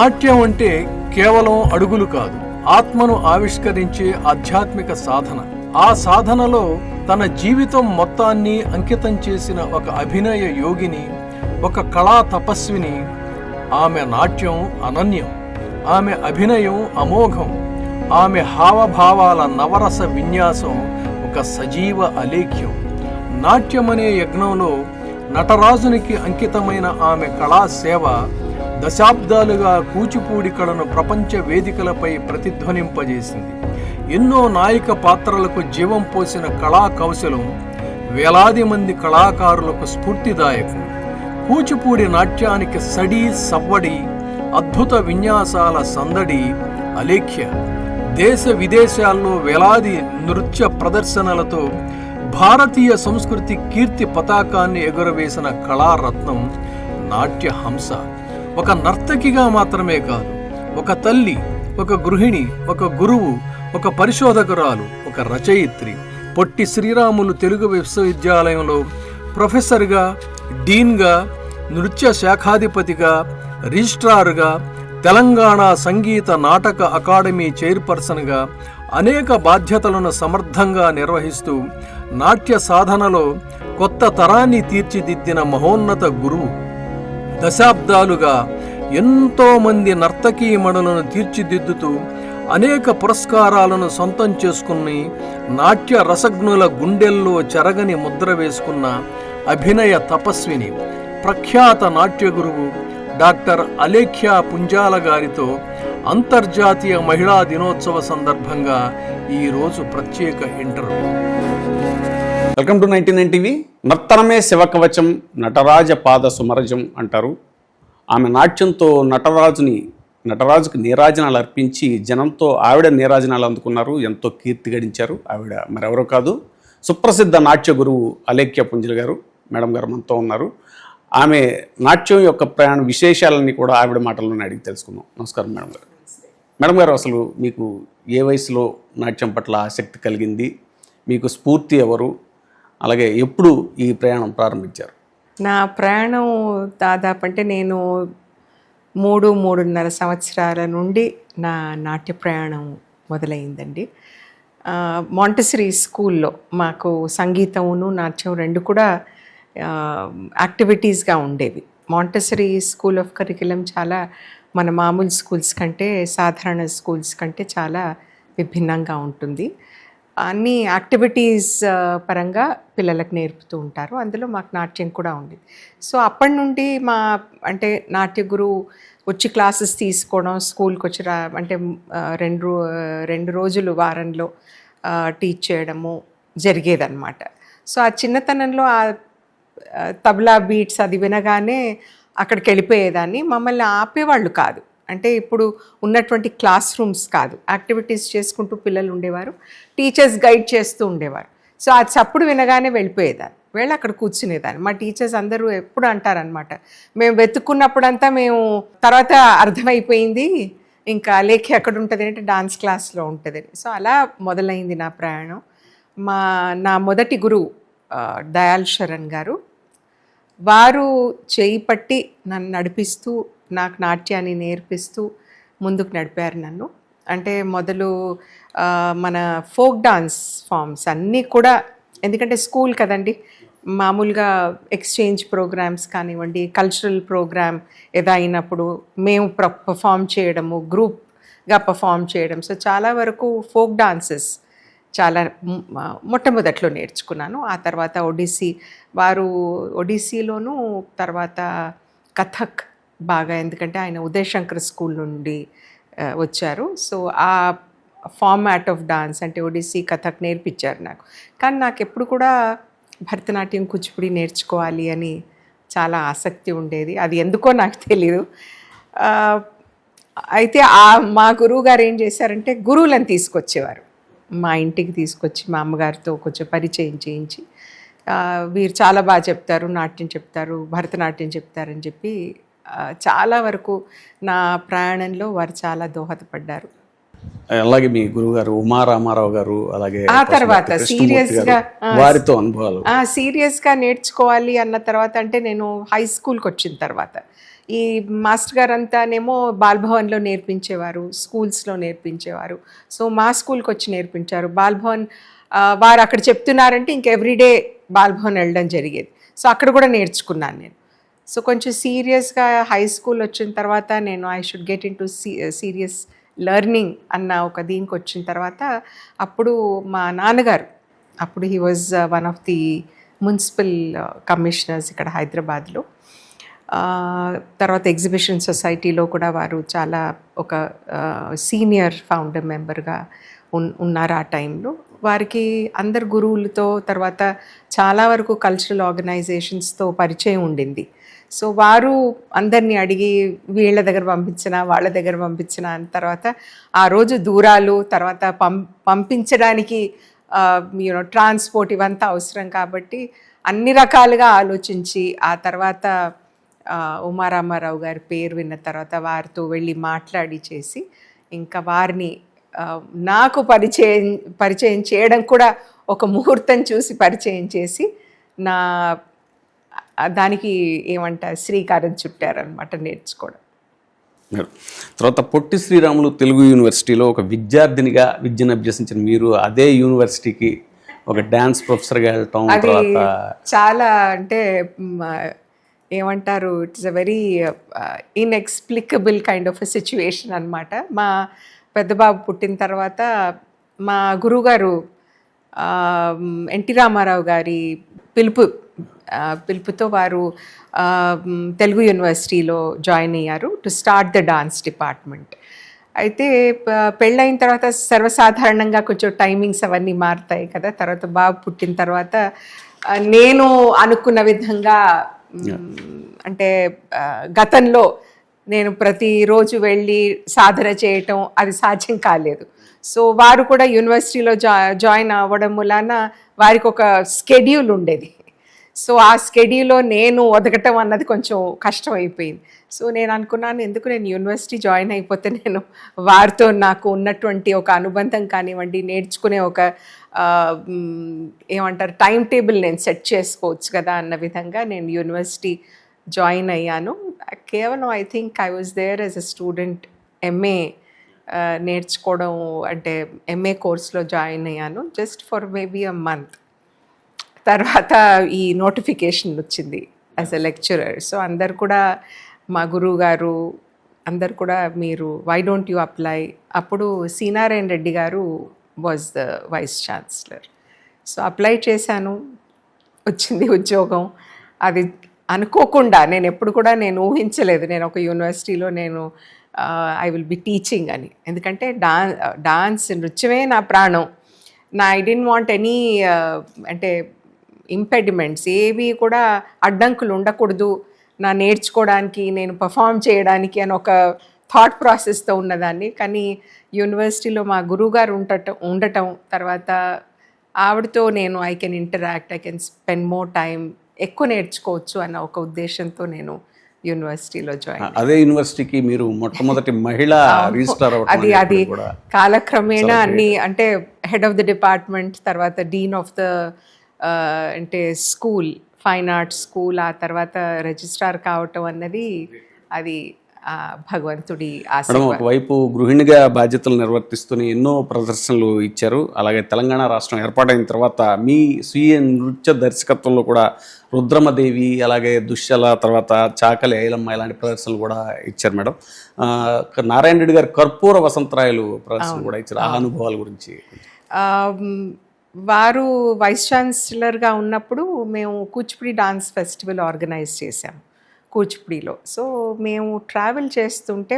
నాట్యం అంటే కేవలం అడుగులు కాదు, ఆత్మను ఆవిష్కరించే ఆధ్యాత్మిక సాధన. ఆ సాధనలో తన జీవితం మొత్తాన్ని అంకితం చేసిన ఒక అభినయ యోగిని, ఒక కళా తపస్విని. ఆమె నాట్యం అనన్యం, ఆమె అభినయం అమోఘం, ఆమె హావభావాల నవరస విన్యాసం ఒక సజీవ అలేఖ్యం. నాట్యమనే యజ్ఞంలో నటరాజునికి అంకితమైన ఆమె కళా సేవ దశాబ్దాలుగా కూచిపూడి కళను ప్రపంచ వేదికలపై ప్రతిధ్వనింపజేసింది. ఎన్నో నాయక పాత్రలకు జీవం పోసిన కళా కౌశలం వేలాది మంది కళాకారులకు స్ఫూర్తిదాయకం. కూచిపూడి నాట్యానికి సడి సవ్వడి, అద్భుత విన్యాసాల సందడి అలేఖ్య. దేశ విదేశాల్లో వేలాది నృత్య ప్రదర్శనలతో భారతీయ సంస్కృతి కీర్తి పతాకాన్ని ఎగురవేసిన కళారత్నం నాట్య హంస. ఒక నర్తకిగా మాత్రమే కాదు, ఒక తల్లి, ఒక గృహిణి, ఒక గురువు, ఒక పరిశోధకురాలు, ఒక రచయిత్రి. పొట్టి శ్రీరాములు తెలుగు విశ్వవిద్యాలయంలో ప్రొఫెసర్గా, డీన్గా, నృత్య శాఖాధిపతిగా, రిజిస్ట్రార్గా, తెలంగాణ సంగీత నాటక అకాడమీ చైర్పర్సన్గా అనేక బాధ్యతలను సమర్థంగా నిర్వహిస్తూ నాట్య సాధనలో కొత్త తరాన్ని తీర్చిదిద్దిన మహోన్నత గురువు. దశాబ్దాలుగా ఎంతో మంది నర్తకీమణులను తీర్చిదిద్దుతూ అనేక పురస్కారాలను సొంతం చేసుకుని నాట్య రసజ్ఞుల గుండెల్లో చెరగని ముద్ర వేసుకున్న అభినయ తపస్విని, ప్రఖ్యాత నాట్య గురువు డాక్టర్ అలేఖ్య పుంజాల గారితో అంతర్జాతీయ మహిళా దినోత్సవ సందర్భంగా ఈరోజు ప్రత్యేక ఇంటర్వ్యూ. Welcome to 99 TV. నర్తనమే శివకవచం, నటరాజ పాద సుమరజం అంటారు. ఆమె నాట్యంతో నటరాజుకు నీరాజనాలు అర్పించి జనంతో ఆవిడ నీరాజనాలు అందుకున్నారు, ఎంతో కీర్తి గడించారు. ఆవిడ మరెవరో కాదు, సుప్రసిద్ధ నాట్య గురువు అలేఖ్య పుంజాల గారు. మేడం గారు మనతో ఉన్నారు. ఆమె నాట్యం యొక్క ప్రయాణ విశేషాలన్నీ కూడా ఆవిడ మాటల్లోనే అడిగి తెలుసుకుందాం. నమస్కారం మేడం గారు. మేడం గారు, అసలు మీకు ఏ వయసులో నాట్యం పట్ల ఆసక్తి కలిగింది? మీకు స్ఫూర్తి ఎవరు? అలాగే ఎప్పుడు ఈ ప్రయాణం ప్రారంభించారు? నా ప్రయాణం దాదాపు అంటే నేను 3-3.5 సంవత్సరాల నుండి నా నాట్య ప్రయాణం మొదలైందండి. మాంటెసరీ స్కూల్లో మాకు సంగీతమును నాట్యం రెండు కూడా యాక్టివిటీస్గా ఉండేవి. మాంటెసరీ స్కూల్ ఆఫ్ కరికులం చాలా మన మామూలు స్కూల్స్ కంటే, సాధారణ స్కూల్స్ కంటే చాలా విభిన్నంగా ఉంటుంది. అన్ని యాక్టివిటీస్ పరంగా పిల్లలకు నేర్పుతూ ఉంటారు. అందులో మాకు నాట్యం కూడా ఉండేది. సో అప్పటి నుండి అంటే నాట్య గురువు వచ్చి క్లాసెస్ తీసుకోవడం, స్కూల్కి వచ్చి అంటే రెండు రోజులు వారంలో టీచ్ చేయడము జరిగేదన్నమాట. సో ఆ చిన్నతనంలో ఆ తబలా బీట్స్ అది వినగానే అక్కడికి వెళ్ళిపోయేదాన్ని. మమ్మల్ని ఆపేవాళ్ళు కాదు, అంటే ఇప్పుడు ఉన్నటువంటి క్లాస్ రూమ్స్ కాదు, యాక్టివిటీస్ చేసుకుంటూ పిల్లలు ఉండేవారు, టీచర్స్ గైడ్ చేస్తూ ఉండేవారు. సో ఆ చప్పుడు వినగానే వెళ్ళిపోయేదాన్ని, వెళ్ళి అక్కడ కూర్చునేదాన్ని. మా టీచర్స్ అందరూ ఎప్పుడు అంటారనమాట, మేము వెతుక్కున్నప్పుడంతా మేము తర్వాత అర్థమైపోయింది, ఇంకా అలేఖ్య ఎక్కడ ఉంటుంది అంటే డాన్స్ క్లాస్లో ఉంటుంది. సో అలా మొదలైంది నా ప్రయాణం. నా మొదటి గురువు దయాల్ శరణ్ గారు, వారు చేయి పట్టి నన్ను నడిపిస్తూ నాకు నాట్యాన్ని నేర్పిస్తూ ముందుకు నడిపారు నన్ను. అంటే మొదలు మన ఫోక్ డాన్స్ ఫామ్స్ అన్నీ కూడా, ఎందుకంటే స్కూల్ కదండి, మామూలుగా ఎక్స్చేంజ్ ప్రోగ్రామ్స్ కానివ్వండి, కల్చరల్ ప్రోగ్రామ్ ఏదైనప్పుడు మేము పర్ఫామ్ చేయడము, గ్రూప్గా పర్ఫామ్ చేయడం. సో చాలా వరకు ఫోక్ డాన్సెస్ చాలా మొట్టమొదట్లో నేర్చుకున్నాను. ఆ తర్వాత ఒడిస్సీలోనూ, తర్వాత కథక్ బాగా, ఎందుకంటే ఆయన ఉదయశంకర్ స్కూల్ నుండి వచ్చారు. సో ఆ ఫార్మాట్ ఆఫ్ డాన్స్ అంటే ఒడిస్సీ, కథక్ నేర్పించారు నాకు. కానీ నాకు ఎప్పుడు కూడా భరతనాట్యం, కూచిపూడి నేర్చుకోవాలి అని చాలా ఆసక్తి ఉండేది. అది ఎందుకో నాకు తెలీదు. అయితే మా గురువు గారు ఏం చేశారంటే గురువులను తీసుకొచ్చేవారు, మా ఇంటికి తీసుకొచ్చి మా అమ్మగారితో కొంచెం పరిచయం చేయించి, వీరు చాలా బాగా చెప్తారు, నాట్యం చెప్తారు, భరతనాట్యం చెప్తారని చెప్పి చాలా వరకు నా ప్రయాణంలో వారు చాలా దోహదపడ్డారు. అలాగే మీ గురువుగారు ఉమారామారావు గారు, అలాగే ఆ తర్వాత సీరియస్గా వారితో అనుభవాలు సీరియస్గా నేర్చుకోవాలి అన్న తర్వాత, అంటే నేను హై స్కూల్కి వచ్చిన తర్వాత ఈ మాస్టర్ గారు అంతానేమో బాల్భవన్లో నేర్పించేవారు, స్కూల్స్లో నేర్పించేవారు. సో మా స్కూల్కి వచ్చి నేర్పించారు. బాల్భవన్ వారు అక్కడ చెప్తున్నారంటే ఇంక ఎవ్రీడే బాల్భవన్ వెళ్ళడం జరిగేది. సో అక్కడ కూడా నేర్చుకున్నాను నేను. సో కొంచెం సీరియస్గా హై స్కూల్ వచ్చిన తర్వాత నేను I should get in to serious learning అన్న ఒక దీనికి వచ్చిన తర్వాత అప్పుడు మా నాన్నగారు, అప్పుడు he was one of the municipal commissioners ఇక్కడ హైదరాబాద్లో. తర్వాత ఎగ్జిబిషన్ సొసైటీలో కూడా వారు చాలా ఒక సీనియర్ ఫౌండర్ మెంబర్గా ఉన్నారు ఆ టైంలో. వారికి అందరు గురువులతో, తర్వాత చాలా వరకు కల్చరల్ ఆర్గనైజేషన్స్తో పరిచయం ఉండింది. సో వారు అందరినీ అడిగి వీళ్ళ దగ్గర పంపించిన, వాళ్ళ దగ్గర పంపించిన, తర్వాత ఆ రోజు దూరాలు, తర్వాత పంపించడానికి ట్రాన్స్పోర్ట్ ఇవంతా అవసరం కాబట్టి అన్ని రకాలుగా ఆలోచించి ఆ తర్వాత ఉమారామారావు గారి పేరు విన్న తర్వాత వారితో వెళ్ళి మాట్లాడి చేసి ఇంకా వారిని నాకు పరిచయం చేయడం కూడా ఒక ముహూర్తం చూసి పరిచయం చేసి నా దానికి ఏమంటారు శ్రీకారం చుట్టారనమాట నేర్చుకోవడం. తర్వాత పొట్టి శ్రీరాములు తెలుగు యూనివర్సిటీలో ఒక విద్యార్థినిగా విద్యను అభ్యసించిన మీరు అదే యూనివర్సిటీకి ఒక డ్యాన్స్ ప్రొఫెసర్గా వెళ్ళటం అది చాలా అంటే ఏమంటారు, it's a very inexplicable kind of a situation అనమాట. మా పెద్దబాబు పుట్టిన తర్వాత మా గురువుగారు ఎన్టీ రామారావు గారి పిలుపుతో వారు తెలుగు యూనివర్సిటీలో జాయిన్ అయ్యారు to start the dance department. అయితే పెళ్ళైన తర్వాత సర్వసాధారణంగా కొంచెం టైమింగ్స్ అవన్నీ మారుతాయి కదా. తర్వాత బాబు పుట్టిన తర్వాత నేను అనుకున్న విధంగా అంటే గతంలో నేను ప్రతిరోజు వెళ్ళి సాధన చేయటం అది సాధ్యం కాలేదు. సో వారు కూడా యూనివర్సిటీలో జాయిన్ అవ్వడం వలన వారికి ఒక స్కెడ్యూల్ ఉండేది. సో ఆ స్కెడ్యూల్లో నేను ఒదగటం అన్నది కొంచెం కష్టం అయిపోయింది. సో నేను అనుకున్నాను, ఎందుకు నేను యూనివర్సిటీ జాయిన్ అయిపోతే నేను వారితో నాకు ఉన్నటువంటి ఒక అనుబంధం కానివ్వండి, నేర్చుకునే ఒక ఏమంటారు టైం టేబుల్ నేను సెట్ చేసుకోవచ్చు కదా అన్న విధంగా నేను యూనివర్సిటీ జాయిన్ అయ్యాను. కేవలం I think I was there as a student MA నేర్చుకోవడం, అంటే ఎంఏ కోర్స్లో జాయిన్ అయ్యాను just for maybe a month. తర్వాత ఈ నోటిఫికేషన్ వచ్చింది యాజ్ అ లెక్చరర్. సో అందరు కూడా మా గురువు గారు అందరు కూడా మీరు వై డోంట్ యూ అప్లై, అప్పుడు సీనారాయణ రెడ్డి గారు was the vice chancellor. So apply చేశాను, వచ్చింది ఉద్యోగం. అది అనుకోకుండా, నేను ఎప్పుడు కూడా నేను ఊహించలేదు నేను ఒక యూనివర్సిటీలో నేను ఐ విల్ బి టీచింగ్ అని. ఎందుకంటే డాన్స్ నృత్యమే నా ప్రాణం. ఐ డోంట్ వాంట్ ఎనీ అంటే ఇంపెడిమెంట్స్ ఏవి కూడా అడ్డంకులు ఉండకూడదు నా నేర్చుకోవడానికి, నేను పర్ఫామ్ చేయడానికి అని ఒక థాట్ ప్రాసెస్తో ఉన్నదాన్ని. కానీ యూనివర్సిటీలో మా గురువుగారు ఉండటం తర్వాత ఆవిడతో నేను I can interact, I can spend more time, ఎక్కువ నేర్చుకోవచ్చు అన్న ఒక ఉద్దేశంతో నేను యూనివర్సిటీలో జాయిన్. అదే యూనివర్సిటీకి మీరు మొట్టమొదటి మహిళా రిజిస్ట్రార్ అది కాలక్రమేణా అన్ని అంటే హెడ్ ఆఫ్ ద డిపార్ట్మెంట్, తర్వాత డీన్ ఆఫ్ ద అంటే స్కూల్, ఫైన్ ఆర్ట్స్ స్కూల్, ఆ తర్వాత రిజిస్ట్రార్ కావటం అన్నది అది భగవంతుడి ఆశ. మేడం, ఒకవైపు గృహిణిగా బాధ్యతలు నిర్వర్తిస్తూనే ఎన్నో ప్రదర్శనలు ఇచ్చారు. అలాగే తెలంగాణ రాష్ట్రం ఏర్పాటైన తర్వాత మీ స్వీయ నృత్య దర్శకత్వంలో కూడా రుద్రమదేవి, అలాగే దుశ్శల, తర్వాత చాకలి ఐలమ్మ ఇలాంటి ప్రదర్శనలు కూడా ఇచ్చారు మేడం. నారాయణ రెడ్డి గారు కర్పూర వసంతరాయలు ప్రదర్శన కూడా ఇచ్చారు. ఆ అనుభవాల గురించి. వారు వైస్ ఛాన్సలర్గా ఉన్నప్పుడు మేము కూచిపూడి డాన్స్ ఫెస్టివల్ ఆర్గనైజ్ చేశాము కూచిపూడిలో. సో మేము ట్రావెల్ చేస్తుంటే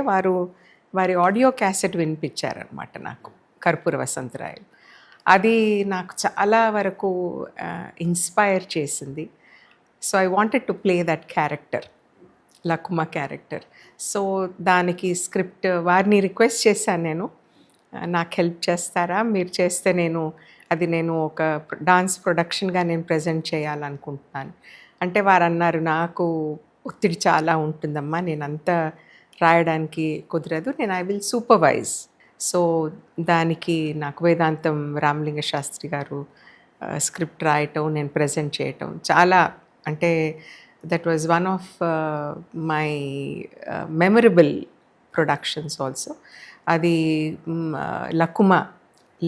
వారి ఆడియో క్యాసెట్ వినిపించారనమాట నాకు, కర్పూర వసంతరాయలు. అది నాకు చాలా వరకు ఇన్స్పైర్ చేసింది. So I wanted to play that character, Lakuma character. So దానికి స్క్రిప్ట్ వారిని రిక్వెస్ట్ చేశాను, నేను నాకు హెల్ప్ చేస్తారా, మీరు చేస్తే నేను ఒక డాన్స్ ప్రొడక్షన్గా నేను ప్రజెంట్ చేయాలనుకుంటున్నాను అంటే వారు అన్నారు, నాకు ఒత్తిడి చాలా ఉంటుందమ్మా, నేను అంతా రాయడానికి కుదరదు, నేను ఐ విల్ సూపర్వైజ్. సో దానికి నాకు వేదాంతం రామలింగ శాస్త్రి గారు స్క్రిప్ట్ రాయటం, నేను ప్రజెంట్ చేయటం చాలా అంటే that was one of my memorable productions also. అది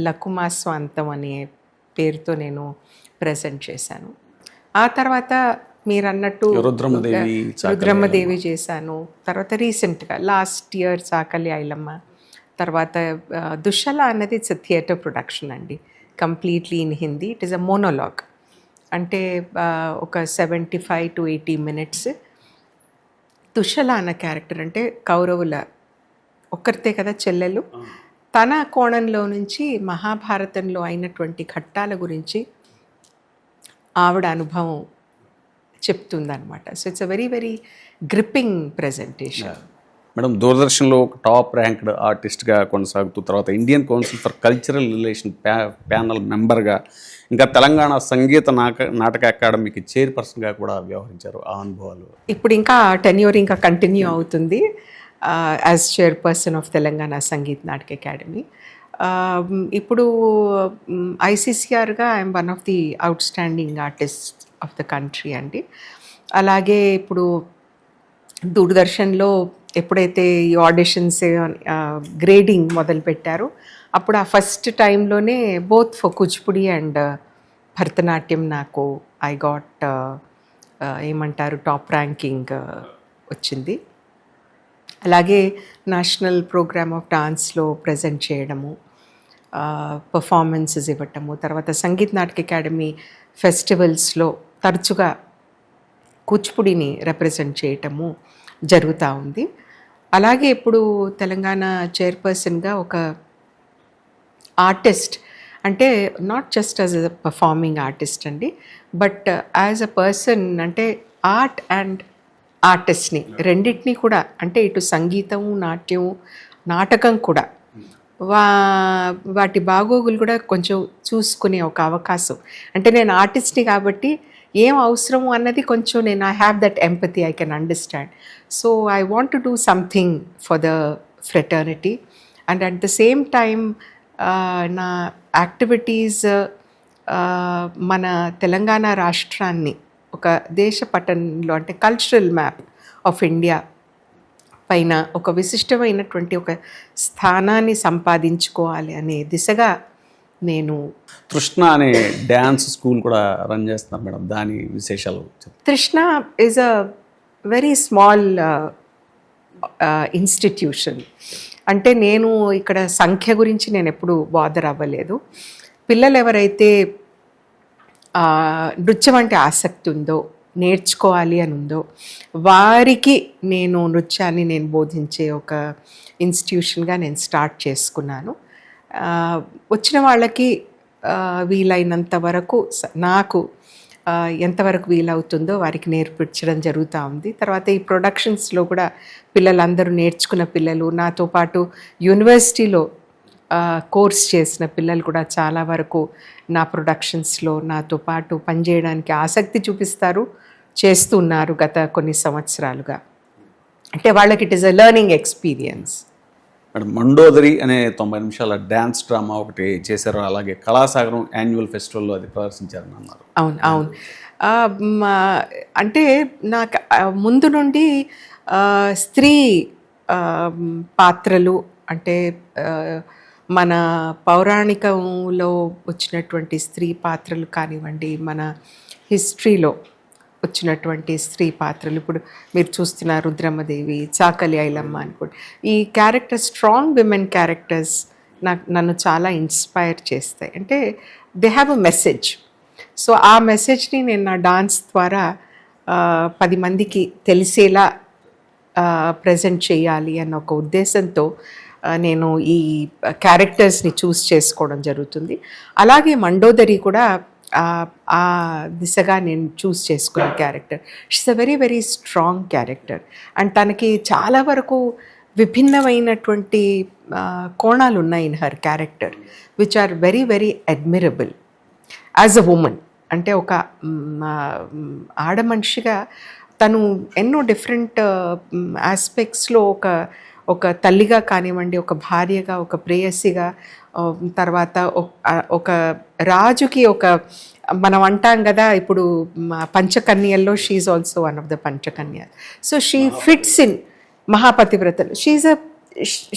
లకుమా స్వాంతం అనే పేరుతో నేను ప్రజెంట్ చేశాను. ఆ తర్వాత మీరు అన్నట్టు రుద్రమ్మదేవి చేశాను. తర్వాత రీసెంట్గా లాస్ట్ ఇయర్ చాకలి ఐలమ్మ. తర్వాత దుశ్శల అన్నది ఇట్స్ థియేటర్ ప్రొడక్షన్ అండి, completely in Hindi. It is a monologue, అంటే ఒక 75 to 80 minutes. దుశ్శల అన్న క్యారెక్టర్ అంటే కౌరవుల ఒక్కరితే కదా చెల్లెలు, తన కోణంలో నుంచి మహాభారతంలో అయినటువంటి ఘట్టాల గురించి ఆవిడ అనుభవం చెప్తుందన్నమాట. So it's a very very gripping presentation. Madam, దూరదర్శన్లో ఒక టాప్ ర్యాంక్డ్ ఆర్టిస్ట్గా కొనసాగుతూ, తర్వాత Indian council for cultural relation panel మెంబర్గా, ఇంకా తెలంగాణ సంగీత నాటక అకాడమీకి చైర్పర్సన్గా కూడా వ్యవహరించారు. ఆ అనుభవాలు ఇప్పుడు ఇంకా టెన్యూర్ ఇంకా కంటిన్యూ అవుతుంది as chairperson of Telangana Sangeet Nataka Akademi. ఇప్పుడు ఐసీసీఆర్గా I'm one of the outstanding artist of the country అండి. అలాగే ఇప్పుడు దూరదర్శన్లో ఎప్పుడైతే ఈ ఆడిషన్స్ గ్రేడింగ్ మొదలుపెట్టారో అప్పుడు ఆ ఫస్ట్ టైంలోనే both for Kuchipudi and Bharatanatyam నాకు ఐ గాట్ ఏమంటారు టాప్ ర్యాంకింగ్ వచ్చింది. అలాగే నేషనల్ ప్రోగ్రామ్ ఆఫ్ డాన్స్లో ప్రజెంట్ చేయడము, పర్ఫార్మెన్సెస్ ఇవ్వటము, తర్వాత సంగీత్ నాటక అకాడమీ ఫెస్టివల్స్లో తరచుగా కూచిపూడిని రిప్రజెంట్ చేయటము జరుగుతూ ఉంది. అలాగే ఇప్పుడు తెలంగాణ చైర్పర్సన్గా ఒక ఆర్టిస్ట్, అంటే not just as a performing artist అండి, బట్ యాజ్ అ పర్సన్, అంటే ఆర్ట్ అండ్ ఆర్టిస్ట్ని రెండింటినీ కూడా, అంటే ఇటు సంగీతము నాట్యము నాటకం కూడా వాటి బాగోగులు కూడా కొంచెం చూసుకునే ఒక అవకాశం. అంటే నేను ఆర్టిస్ట్ని కాబట్టి ఏం అవసరము అన్నది కొంచెం నేను I have that empathy, I can understand. So I want to do something for the fraternity and at the same time నా యాక్టివిటీస్ మన తెలంగాణ రాష్ట్రాన్ని ఒక దేశ పటంలో, అంటే కల్చరల్ మ్యాప్ ఆఫ్ ఇండియా పైన ఒక విశిష్టమైనటువంటి ఒక స్థానాన్ని సంపాదించుకోవాలి అనే దిశగా నేను తృష్ణ అనే డ్యాన్స్ స్కూల్ కూడా రన్ చేస్తున్నారు మేడం, దాని విశేషాలు. తృష్ణ is a very small institution. అంటే నేను ఇక్కడ సంఖ్య గురించి నేను ఎప్పుడు బాదర్ అవ్వలేదు. పిల్లలు ఎవరైతే నృత్యం అంటే ఆసక్తి ఉందో, నేర్చుకోవాలి అని ఉందో, వారికి నేను నృత్యాన్ని నేను బోధించే ఒక ఇన్స్టిట్యూషన్గా నేను స్టార్ట్ చేసుకున్నాను. వచ్చిన వాళ్ళకి వీలైనంత వరకు నాకు ఎంతవరకు వీలవుతుందో వారికి నేర్పించడం జరుగుతూ ఉంది. తర్వాత ఈ ప్రొడక్షన్స్లో కూడా పిల్లలందరూ నేర్చుకున్న పిల్లలు, నాతో పాటు యూనివర్సిటీలో కోర్స్ చేసిన పిల్లలు కూడా చాలా వరకు నా ప్రొడక్షన్స్లో నాతో పాటు పనిచేయడానికి ఆసక్తి చూపిస్తారు, చేస్తున్నారు గత కొన్ని సంవత్సరాలుగా. అంటే వాళ్ళకి it is a learning experience. Madam, Mandodari అనే 90 నిమిషాల డ్యాన్స్ డ్రామా ఒకటి చేశారు, అలాగే కళాసాగరం యాన్యువల్ ఫెస్టివల్లో అది ప్రదర్శించారని అన్నారు. అవును. అంటే నాకు ముందు నుండి స్త్రీ పాత్రలు, అంటే మన పౌరాణికంలో వచ్చినటువంటి స్త్రీ పాత్రలు కానివ్వండి, మన హిస్టరీలో వచ్చినటువంటి స్త్రీ పాత్రలు, ఇప్పుడు మీరు చూస్తున్న రుద్రమ్మదేవి, చాకలి ఐలమ్మ అనుకోండి, ఈ క్యారెక్టర్స్ స్ట్రాంగ్ విమెన్ క్యారెక్టర్స్ నన్ను చాలా ఇన్స్పైర్ చేస్తాయి. అంటే they have a message. So ఆ మెసేజ్ని నేను నా డాన్స్ ద్వారా 10 మందికి తెలిసేలా ప్రజెంట్ చేయాలి అన్న ఒక ఉద్దేశంతో నేను ఈ క్యారెక్టర్స్ని చూస్ చేసుకోవడం జరుగుతుంది. అలాగే మండోదరి కూడా ఆ దిశగా నేను చూస్ చేసుకున్న character. She's a very very strong character and తనకి చాలా వరకు విభిన్నమైనటువంటి కోణాలు ఉన్నాయి in her character which are very very admirable as a woman. అంటే ఒక ఆడమనిషిగా తను ఎన్నో డిఫరెంట్ ఆస్పెక్ట్స్లో ఒక తల్లిగా కానివ్వండి, ఒక భార్యగా, ఒక ప్రేయసిగా, తర్వాత ఒక రాజుకి ఒక మనం అంటాం కదా ఇప్పుడు పంచకన్యల్లో she also one of the panchakanya. So she fits in మహాపతివ్రతలు.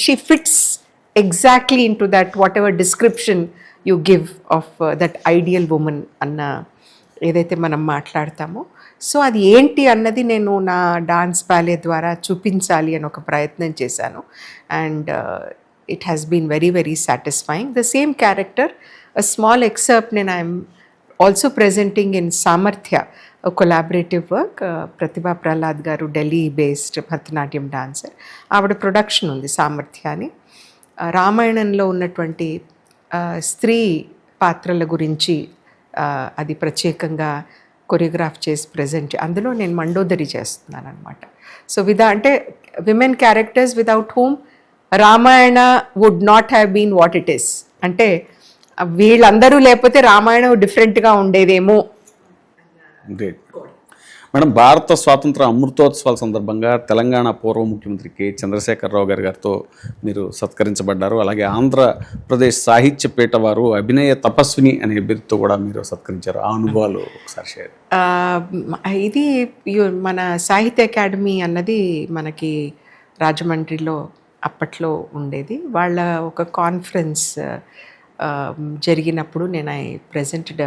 She fits exactly in to that whatever description you give of that ideal woman అన్న ఏదైతే మనం మాట్లాడతామో. సో అది ఏంటి అన్నది నేను నా డాన్స్ బ్యాలే ద్వారా చూపించాలి అని ఒక ప్రయత్నం చేశాను. And it has been very very satisfying. The same character, a small excerpt నేను I'm also presenting in Samarthya, collaborative work. Pratibha Prahlad గారు ఢిల్లీ బేస్డ్ భరతనాట్యం డాన్సర్, ఆవిడ ప్రొడక్షన్ ఉంది సామర్థ్య అని. రామాయణంలో ఉన్నటువంటి స్త్రీ పాత్రల గురించి అది ప్రత్యేకంగా కొరియోగ్రాఫ్ చేసి ప్రజెంట్, అందులో నేను మండోదరి చేస్తున్నాను అనమాట. సో అంటే women characters without whom Ramayana would not have been what it is. అంటే వీళ్ళందరూ లేకపోతే రామాయణం డిఫరెంట్గా ఉండేదేమో. Great madam. భారత స్వాతంత్ర అమృతోత్సవాల సందర్భంగా తెలంగాణ పూర్వ ముఖ్యమంత్రి కె చంద్రశేఖరరావు గారితో మీరు సత్కరించబడ్డారు. అలాగే ఆంధ్రప్రదేశ్ సాహిత్యపీఠ వారు అభినయ తపస్విని అనే బిరుదుతో కూడా మీరు సత్కరించారు. ఆ అనుభవాలు ఒకసారి షేర్. ఇది మన సాహిత్య అకాడమీ అన్నది మనకి రాజమండ్రిలో అప్పట్లో ఉండేది. వాళ్ళ ఒక కాన్ఫరెన్స్ జరిగినప్పుడు నేను ఐ ప్రెజెంటెడ్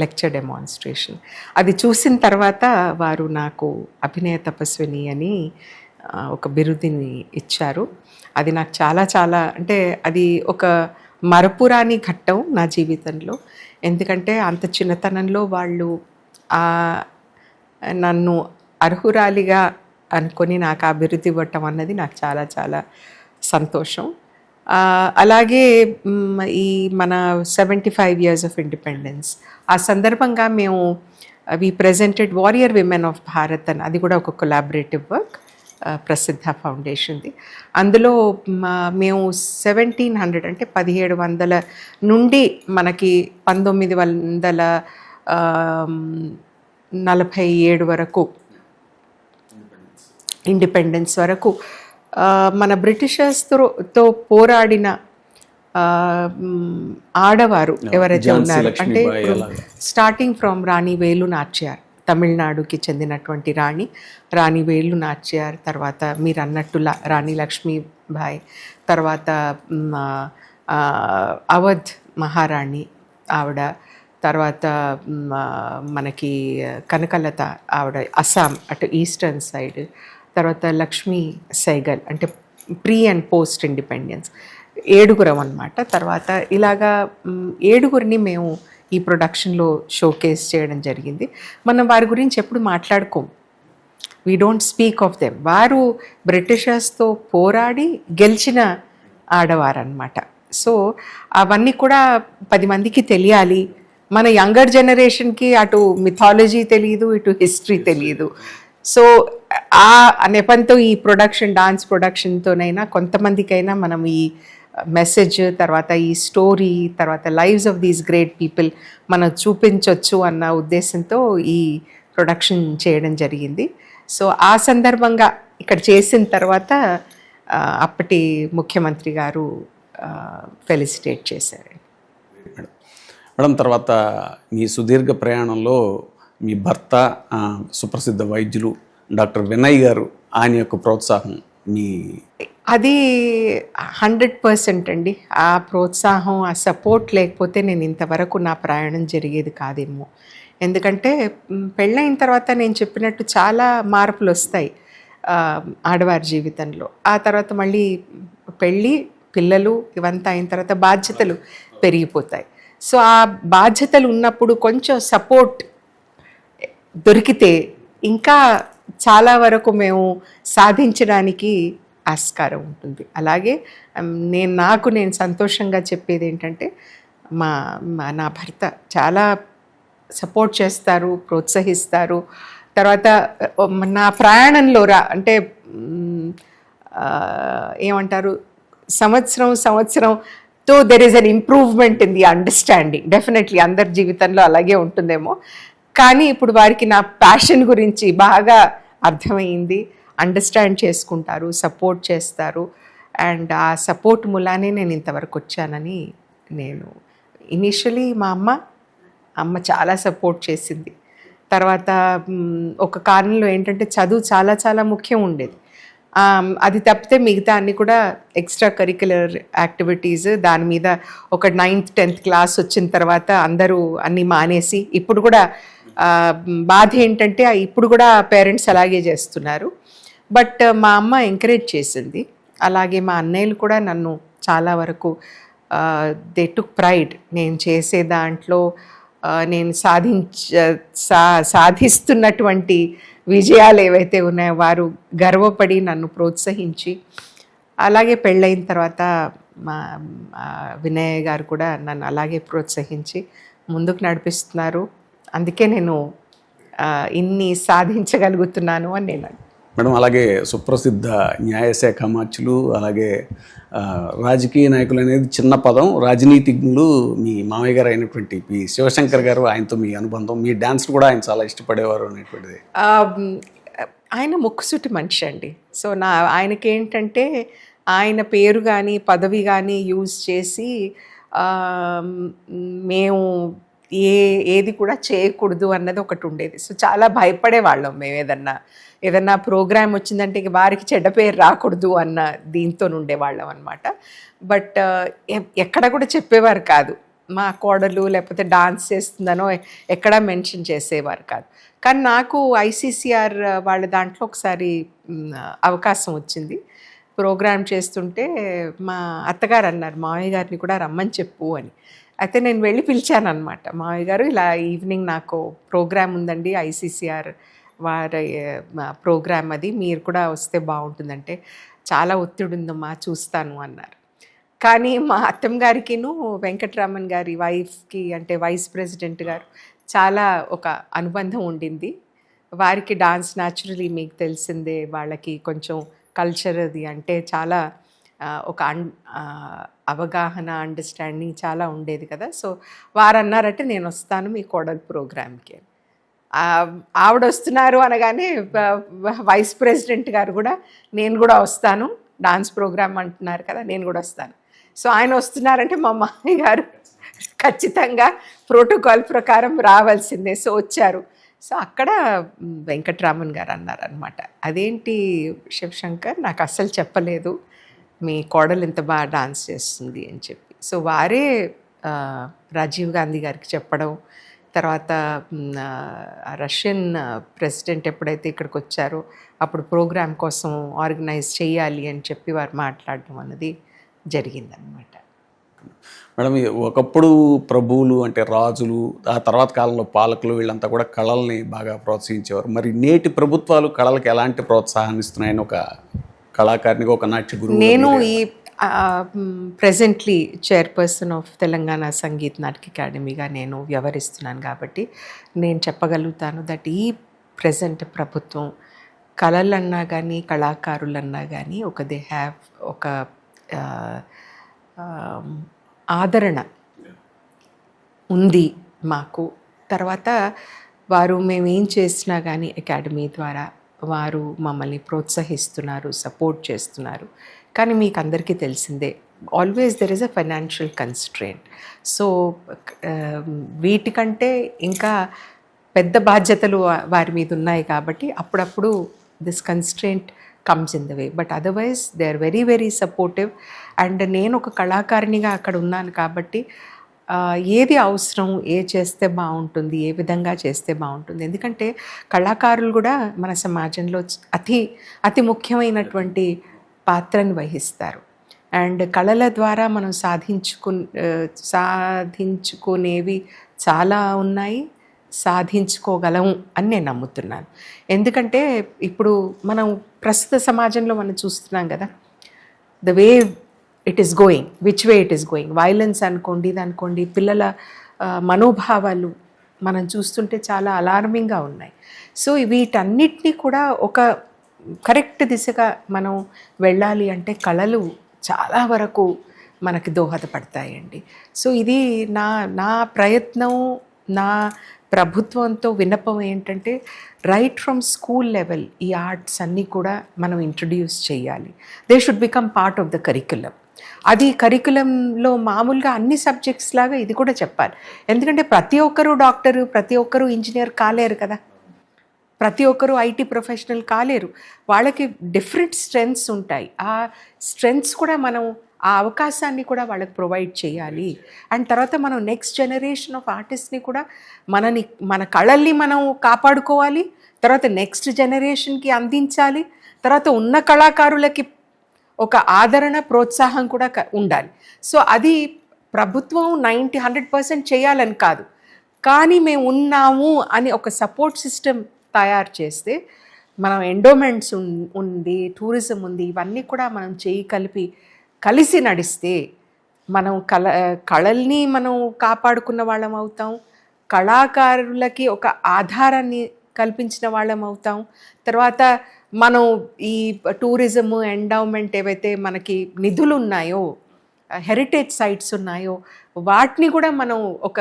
లెక్చర్ డెమాన్స్ట్రేషన్. అది చూసిన తర్వాత వారు నాకు అభినయ తపస్విని అని ఒక బిరుదుని ఇచ్చారు. అది నాకు చాలా చాలా అంటే అది ఒక మరపురాని ఘట్టం నా జీవితంలో. ఎందుకంటే అంత చిన్నతనంలో వాళ్ళు నన్ను అర్హురాలిగా అనుకొని నాకు ఆ బిరుదు ఇవ్వటం అన్నది నాకు చాలా చాలా సంతోషం. అలాగే ఈ మన 75 years ఆఫ్ ఇండిపెండెన్స్ ఆ సందర్భంగా మేము we presented warrior women of Bharat అని, అది కూడా ఒక కొలాబరేటివ్ వర్క్ ప్రసిద్ధ ఫౌండేషన్ది. అందులో మేము 1700 అంటే 1700 నుండి మనకి 1947 వరకు ఇండిపెండెన్స్ వరకు మన బ్రిటిషర్స్తో పోరాడిన ఆడవారు ఎవరైతే ఉన్నారు అంటే స్టార్టింగ్ ఫ్రమ్ రాణి వేలు నాచ్యార్, తమిళనాడుకి చెందినటువంటి రాణి వేలు నాచ్యార్, తర్వాత మీరు అన్నట్టు రాణి లక్ష్మీబాయి, తర్వాత అవధ్ మహారాణి ఆవిడ, తర్వాత మనకి కనకలత ఆవిడ అస్సాం అటు ఈస్టర్న్ సైడ్, తర్వాత లక్ష్మీ సైగల్ అంటే ప్రీ అండ్ పోస్ట్ ఇండిపెండెన్స్, 7 అన్నమాట. తర్వాత ఇలాగా 7 మేము ఈ ప్రొడక్షన్లో షోకేస్ చేయడం జరిగింది. మనం వారి గురించి ఎప్పుడు మాట్లాడుకోం, we don't speak of them. వారు బ్రిటిషర్స్తో పోరాడి గెలిచిన ఆడవారు అన్నమాట. సో అవన్నీ కూడా 10 మందికి తెలియాలి. మన యంగర్ జనరేషన్కి అటు మిథాలజీ తెలియదు, ఇటు హిస్టరీ తెలియదు. సో ఆ నెపంతో ఈ ప్రొడక్షన్, డాన్స్ ప్రొడక్షన్తోనైనా కొంతమందికైనా మనం ఈ మెసేజ్, తర్వాత ఈ స్టోరీ, తర్వాత lives of these great people మనం చూపించవచ్చు అన్న ఉద్దేశంతో ఈ ప్రొడక్షన్ చేయడం జరిగింది. సో ఆ సందర్భంగా ఇక్కడ చేసిన తర్వాత అప్పటి ముఖ్యమంత్రి గారు ఫెలిసిటేట్ చేశారు. మేడం, తర్వాత మీ సుదీర్ఘ ప్రయాణంలో మీ భర్త సుప్రసిద్ధ వైద్యులు డాక్టర్ వినయ్ గారు, ఆయన యొక్క ప్రోత్సాహం మీ అది 100% అండి. ఆ ప్రోత్సాహం, ఆ సపోర్ట్ లేకపోతే నేను ఇంతవరకు నా ప్రయాణం జరిగేది కాదేమో. ఎందుకంటే పెళ్ళైన తర్వాత నేను చెప్పినట్టు చాలా మార్పులు వస్తాయి ఆడవారి జీవితంలో. ఆ తర్వాత మళ్ళీ పెళ్ళి, పిల్లలు ఇవంతా అయిన తర్వాత బాధ్యతలు పెరిగిపోతాయి. సో ఆ బాధ్యతలు ఉన్నప్పుడు కొంచెం సపోర్ట్ దొరికితే ఇంకా చాలా వరకు మేము సాధించడానికి ఆస్కారం ఉంటుంది. అలాగే నేను సంతోషంగా చెప్పేది ఏంటంటే నా భర్త చాలా సపోర్ట్ చేస్తారు, ప్రోత్సహిస్తారు. తర్వాత నా ప్రయాణంలో అంటే ఏమంటారు, సంవత్సరంతో there is an improvement in the understanding. Definitely అందరి జీవితంలో అలాగే ఉంటుందేమో. కానీ ఇప్పుడు వారికి నా ప్యాషన్ గురించి బాగా అర్థమైంది, అండర్స్టాండ్ చేసుకుంటారు, సపోర్ట్ చేస్తారు. అండ్ ఆ సపోర్ట్ మూలానే నేను ఇంతవరకు వచ్చానని నేను ఇనీషియలీ మా అమ్మ, అమ్మ చాలా సపోర్ట్ చేసింది. తర్వాత ఒక కారణంలో ఏంటంటే చదువు చాలా చాలా ముఖ్యం ఉండేది. అది తప్పితే మిగతా అన్నీ కూడా ఎక్స్ట్రా కరిక్యులర్ యాక్టివిటీస్ దాని మీద ఒక 9th 10th క్లాస్ వచ్చిన తర్వాత అందరూ అన్నీ మానేసి, ఇప్పుడు కూడా బాధ ఏంటంటే ఇప్పుడు కూడా పేరెంట్స్ అలాగే చేస్తున్నారు. బట్ మా అమ్మ ఎంకరేజ్ చేసింది. అలాగే మా అన్నయ్యలు కూడా నన్ను చాలా వరకు దే టుక్ ప్రైడ్ నేను చేసే దాంట్లో, నేను సాధిస్తున్నటువంటి విజయాలు ఏవైతే ఉన్నాయో వారు గర్వపడి నన్ను ప్రోత్సహించి, అలాగే పెళ్ళైన తర్వాత మా వినయ్ గారు కూడా నన్ను అలాగే ప్రోత్సహించి ముందుకు నడిపిస్తున్నారు. అందుకే నేను ఇన్ని సాధించగలుగుతున్నాను అని నేను. మేడం, అలాగే సుప్రసిద్ధ న్యాయశాఖ మార్చులు, అలాగే రాజకీయ నాయకులు అనేది చిన్న పదం, రాజనీతిజ్ఞులు మీ మామయ్య గారు అయినటువంటి పి శివశంకర్ గారు, ఆయనతో మీ అనుబంధం, మీ డ్యాన్స్ కూడా ఆయన చాలా ఇష్టపడేవారు అనేటువంటిది. ఆయన ముక్కుసూటి మనిషి అండి. సో ఆయనకి ఏంటంటే ఆయన పేరు కానీ పదవి కానీ యూజ్ చేసి మేము ఏది కూడా చేయకూడదు అన్నది ఒకటి ఉండేది. సో చాలా భయపడేవాళ్ళం మేము. ఏదన్నా ప్రోగ్రామ్ వచ్చిందంటే వారికి చెడ్డ పేరు రాకూడదు అన్న దీంతో ఉండేవాళ్ళం అనమాట. బట్ ఎక్కడ కూడా చెప్పేవారు కాదు, మా కోడలు లేకపోతే డాన్స్ చేస్తుందనో ఎక్కడా మెన్షన్ చేసేవారు కాదు. కానీ నాకు ఐసీసీఆర్ వాళ్ళ దాంట్లో ఒకసారి అవకాశం వచ్చింది. ప్రోగ్రామ్ చేస్తుంటే మా అత్తగారు అన్నారు, మామయ్య గారిని కూడా రమ్మని చెప్పు అని. అయితే నేను వెళ్ళి పిలిచాను అనమాట. మామయ్య గారు ఇలా ఈవినింగ్ నాకు ప్రోగ్రామ్ ఉందండి, ఐసీసీఆర్ వారి ప్రోగ్రామ్, అది మీరు కూడా వస్తే బాగుంటుందంటే, చాలా ఒత్తిడి ఉందమ్మా చూస్తాను అన్నారు. కానీ మా అత్తమ్మ గారికిను వెంకటరామన్ గారి వైఫ్కి, అంటే వైస్ ప్రెసిడెంట్ గారు, చాలా ఒక అనుబంధం ఉండింది. వారికి డాన్స్ న్యాచురలీ మీకు తెలిసిందే, వాళ్ళకి కొంచెం కల్చర్ అది అంటే చాలా ఒక అవగాహన, అండర్స్టాండింగ్ చాలా ఉండేది కదా. సో వారు అన్నారంటే నేను వస్తాను మీ కోడలు ప్రోగ్రామ్కి. ఆవిడ వస్తున్నారు అనగానే వైస్ ప్రెసిడెంట్ గారు కూడా నేను కూడా వస్తాను, డాన్స్ ప్రోగ్రామ్ అంటున్నారు కదా నేను కూడా వస్తాను. సో ఆయన వస్తున్నారంటే మా మామయ్య గారు ఖచ్చితంగా ప్రోటోకాల్ ప్రకారం రావాల్సిందే. సో వచ్చారు. సో అక్కడ వెంకటరామన్ గారు అన్నారనమాట, అదేంటి శివశంకర్, నాకు అస్సలు చెప్పలేదు మీ కోడలు ఇంత బాగా డాన్స్ చేస్తుంది అని చెప్పి. సో వారే రాజీవ్ గాంధీ గారికి చెప్పడం, తర్వాత రష్యన్ ప్రెసిడెంట్ ఎప్పుడైతే ఇక్కడికి వచ్చారో అప్పుడు ప్రోగ్రామ్ కోసం ఆర్గనైజ్ చేయాలి అని చెప్పి వారు మాట్లాడడం అన్నది జరిగిందనమాట. మేడం, ఒకప్పుడు ప్రభువులు అంటే రాజులు, ఆ తర్వాత కాలంలో పాలకులు, వీళ్ళంతా కూడా కళల్ని బాగా ప్రోత్సహించేవారు. మరి నేటి ప్రభుత్వాలు కళలకు ఎలాంటి ప్రోత్సాహాన్ని ఇస్తున్నాయని ఒక కళాకారునిగా, ఒక నాట్య గురువు నేను ఈ presently chairperson of Telangana Sangeet నాటక అకాడమీగా నేను వ్యవహరిస్తున్నాను కాబట్టి నేను చెప్పగలుగుతాను దట్ ఈ ప్రెజెంట్ ప్రభుత్వం కళలన్నా కానీ కళాకారులన్నా కానీ దే హ్యావ్ ఒక ఆదరణ ఉంది మాకు. తర్వాత వారు మేమేం చేసినా కానీ అకాడమీ ద్వారా వారు మమ్మల్ని ప్రోత్సహిస్తున్నారు, సపోర్ట్ చేస్తున్నారు. కానీ మీకు అందరికీ తెలిసిందే, always there is a financial constraint. So వీటికంటే ఇంకా పెద్ద బాధ్యతలు వారి మీద ఉన్నాయి కాబట్టి అప్పుడప్పుడు this constraint comes in the way. But otherwise they are very very supportive. And నేను ఒక కళాకారిణిగా అక్కడ ఉన్నాను కాబట్టి ఏది అవసరం, చేస్తే బాగుంటుంది, ఏ విధంగా చేస్తే బాగుంటుంది. ఎందుకంటే కళాకారులు కూడా మన సమాజంలో అతి ముఖ్యమైనటువంటి పాత్రను వహిస్తారు. అండ్ కళల ద్వారా మనం సాధించుకునేవి చాలా ఉన్నాయి, సాధించుకోగలం అని నేను నమ్ముతున్నాను. ఎందుకంటే ఇప్పుడు మనం ప్రస్తుత సమాజంలో మనం చూస్తున్నాం కదా, the way it is going, which way it is going, violence అనుకోండి, ఇది అనుకోండి, పిల్లల మనోభావాలు మనం చూస్తుంటే చాలా అలార్మింగ్గా ఉన్నాయి. సో వీటన్నిటినీ కూడా ఒక కరెక్ట్ దిశగా మనం వెళ్ళాలి అంటే కళలు చాలా వరకు మనకి దోహదపడతాయండి. సో ఇది నా ప్రయత్నం, నా ప్రభుత్వంతో విన్నపం ఏంటంటే రైట్ ఫ్రమ్ స్కూల్ లెవెల్ ఈ ఆర్ట్స్ అన్నీ కూడా మనం ఇంట్రడ్యూస్ చేయాలి. They should become part of the curriculum. అది కరికులంలో మామూలుగా అన్ని సబ్జెక్ట్స్ లాగా ఇది కూడా చెప్పాలి. ఎందుకంటే ప్రతి ఒక్కరూ డాక్టరు, ప్రతి ఒక్కరూ ఇంజనీర్ కాలేరు కదా, ప్రతి ఒక్కరూ ఐటీ ప్రొఫెషనల్ కాలేరు. వాళ్ళకి డిఫరెంట్ స్ట్రెంగ్స్ ఉంటాయి. ఆ స్ట్రెంగ్స్ కూడా మనం ఆ అవకాశాన్ని కూడా వాళ్ళకి ప్రొవైడ్ చేయాలి. అండ్ తర్వాత మనం నెక్స్ట్ జనరేషన్ ఆఫ్ ఆర్టిస్ట్ని కూడా మన కళల్ని మనం కాపాడుకోవాలి, తర్వాత నెక్స్ట్ జనరేషన్కి అందించాలి, తర్వాత ఉన్న కళాకారులకి ఒక ఆదరణ ప్రోత్సాహం కూడా ఉండాలి. సో అది ప్రభుత్వం 100% చేయాలని కాదు, కానీ మేము ఉన్నాము అని ఒక సపోర్ట్ సిస్టమ్ తయారు చేస్తే, మనం ఎండోమెంట్స్ ఉంది, టూరిజం ఉంది, ఇవన్నీ కూడా మనం కలిసి నడిస్తే మనం కళల్ని మనం కాపాడుకున్న వాళ్ళం అవుతాం, కళాకారులకి ఒక ఆధారాన్ని కల్పించిన వాళ్ళం అవుతాం. తర్వాత మనం ఈ టూరిజము, ఎండోమెంట్ ఏవైతే మనకి నిధులు ఉన్నాయో, హెరిటేజ్ సైట్స్ ఉన్నాయో, వాటిని కూడా మనం ఒక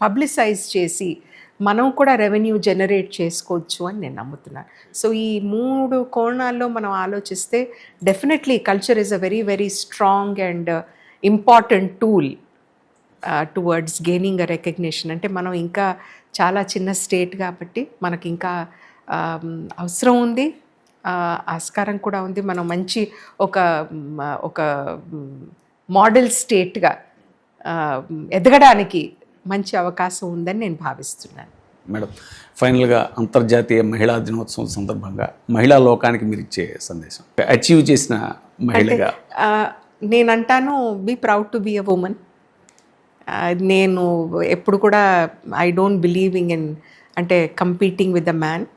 పబ్లిసైజ్ చేసి మనం కూడా రెవెన్యూ జనరేట్ చేసుకోవచ్చు అని నేను నమ్ముతున్నాను. సో ఈ 3 కోణాల్లో మనం ఆలోచిస్తే definitely culture is a very very strong and important tool towards gaining a recognition. అంటే మనం ఇంకా చాలా చిన్న స్టేట్ కాబట్టి మనకి ఇంకా అవసరం ఉంది, ఆస్కారం కూడా ఉంది. మనం మంచి ఒక మోడల్ స్టేట్గా ఎదగడానికి మంచి అవకాశం ఉందని నేను భావిస్తున్నాను. మేడం, ఫైనల్గా అంతర్జాతీయ మహిళా దినోత్సవం సందర్భంగా మహిళా లోకానికి మీరు ఇచ్చే సందేశం, అచీవ్ చేసిన మహిళగా. నేనంటాను, be proud to be a woman. నేను ఎప్పుడు కూడా ఐ డోంట్ బిలీవింగ్ ఇన్ అంటే competing with the man,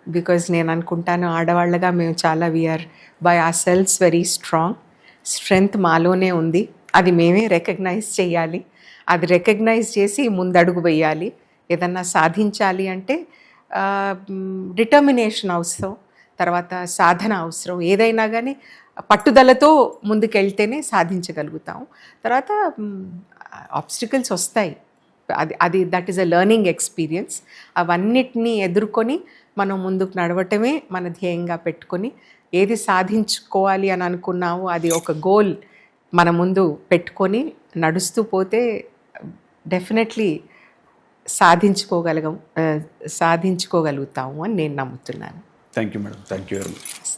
because నేను అనుకుంటాను ఆడవాళ్ళగా మేము చాలా we are by ourselves very strong. Strength మాలోనే ఉంది, అది మేమే రికగ్నైజ్ చేయాలి. అది రికగ్నైజ్ చేసి ముందడుగు వేయాలి. ఏదన్నా సాధించాలి అంటే డిటర్మినేషన్ అవసరం, తర్వాత సాధన అవసరం. ఏదైనా కానీ పట్టుదలతో ముందుకెళ్తేనే సాధించగలుగుతాం. తర్వాత ఆబ్స్టికల్స్ వస్తాయి, అది that is a learning experience. అవన్నిటినీ ఎదుర్కొని మనం ముందుకు నడవటమే మన ధ్యేయంగా పెట్టుకొని, ఏది సాధించుకోవాలి అని అనుకున్నామో అది ఒక గోల్ మన ముందు పెట్టుకొని నడుస్తూ పోతే డెఫినెట్లీ సాధించుకోగలుగుతాము అని నేను నమ్ముతున్నాను. Thank you madam, thank you very much.